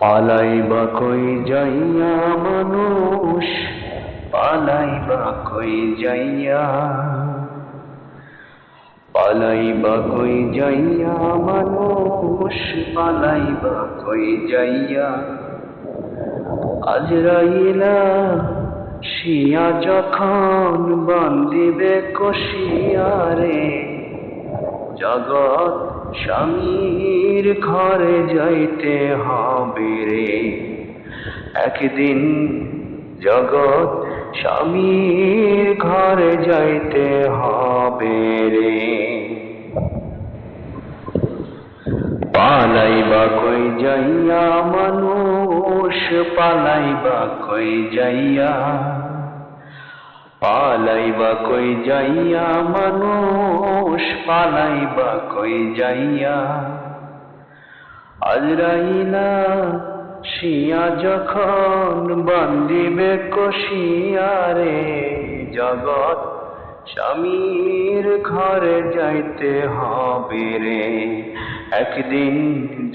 পালাইবা কই যাইয়া মানুষ, পালাইবা কই যাইয়া, পালাইবা কই যাইয়া মানুষ, পালাইবা কই যাইয়া। আজরাইলা শিয়া যখন বান্দিবে কশিয়ারে, জগৎ স্বামীর ঘরে যাইতে হবে রে। একদিন জগৎ স্বামীর ঘরে যাইতে হবে রে। পালাইবা কই যাইয়া মানুষ, পালাইবা কই যাইয়া, পালাইবা কই যাইয়া মানুষ, পালাইবা কই যাইয়া। আজরাইলা শিয়া যখন বান্দিবে কশিয়ারে, জগৎ স্বামীর ঘরে যাইতে হবে রে। একদিন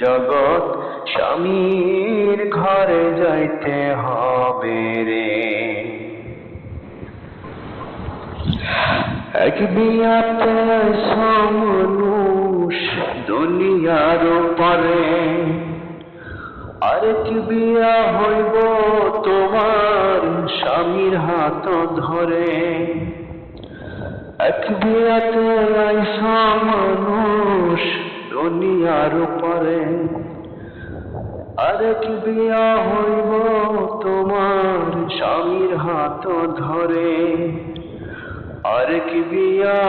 জগৎ স্বামীর ঘরে যাইতে হবে রে। এক বিয়াতে মানুষ দুনিয়ার পরে, আরেক বিয়া হইব তোমার স্বামীর হাত ধরে। এক বিয়াতে মানুষ দুনিয়ার পরে, আরেক বিয়া হইব তোমার স্বামীর হাত ধরে। আরেক বিয়া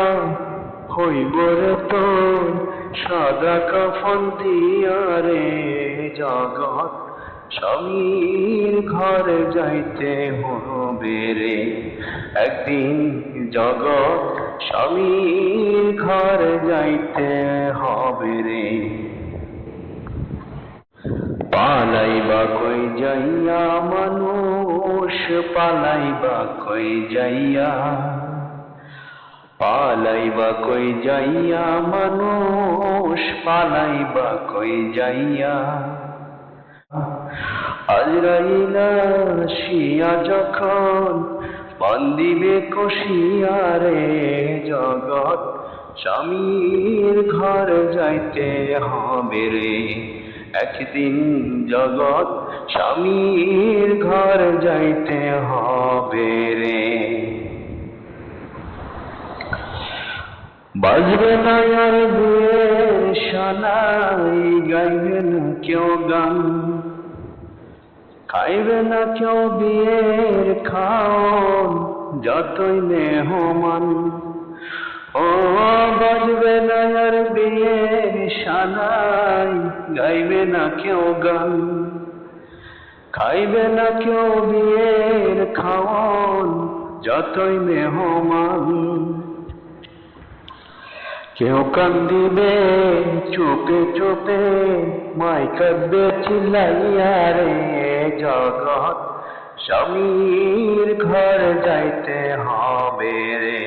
হইব রে তোর সাদা কাফন দিয়া রে। জগৎ স্বামীর ঘরে যাইতে হবে রে। একদিন জগৎ স্বামীর ঘরে যাইতে হবে রে। পালাইবা কই যাইয়া মানুষ, পালাইবা কই যাইয়া, পালাইবা কই যাইয়া মানুষ, পালাইবা কই যাইয়া। আজরাইলা শিয়া যখন বান্দিবে কশিয়ারে, জগৎ স্বামীর ঘরে যাইতে হবে রে। একদিন জগৎ স্বামীর ঘরে যাইতে হবে রে। বাজবে না আর বিয়ের সানাই, গাইবে না কেউ গান, খাইবে না কেউ বিয়ের খাওন, যতই মেহমান। ও বাজবে না আর বিয়ের সানাই, গাইবে না কেউ গান, খাইবে না কেউ বিয়ের খাওন, যতই মেহমান। কেউ কান্দিবে চুপে চুপে, মাই কাঁদবে চিল্লাইয়া রে। জগৎ স্বামীর ঘরে যাইতে হবে রে।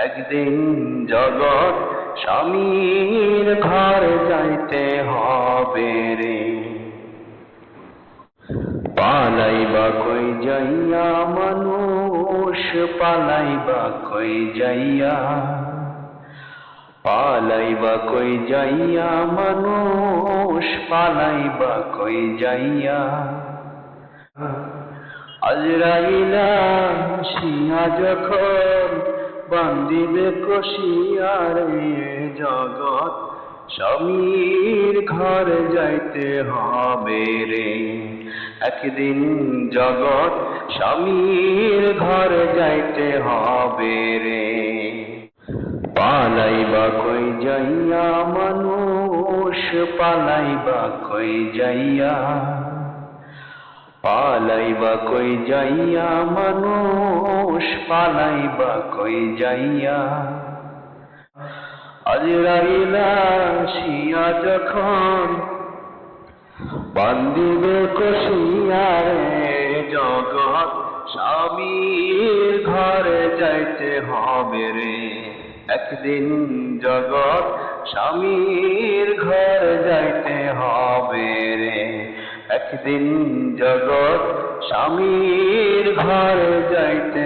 একদিন জগৎ স্বামীর ঘরে যাইতে হবে রে। পালাইবা কই যাইয়া মানুষ, পালাইবা কই যাইয়া, পালাইবা কই যাইয়া মানুষ, পালাইবা কই যাইয়া। আজরাইলা শিয়া যখন বান্দিবে কশিয়ারে, জগৎ স্বামীর ঘরে যাইতে হবে রে। একদিন জগৎ স্বামীর ঘরে যাইতে হবে রে। পালাইবা কই যাইয়া মানুষ, পালাইবা কই যাইয়া, পালাইবা কই যাইয়া মানুষ, পালাইবা কই যাইয়া। আজরাইলা শিয়া যখন বান্দিবে কশিয়ারে, জগৎ স্বামীর ঘরে যাইতে হবে রে। একদিন জগৎ স্বামীর ঘরে যাইতে হবে রে। একদিন জগৎ স্বামীর ঘরে যাইতে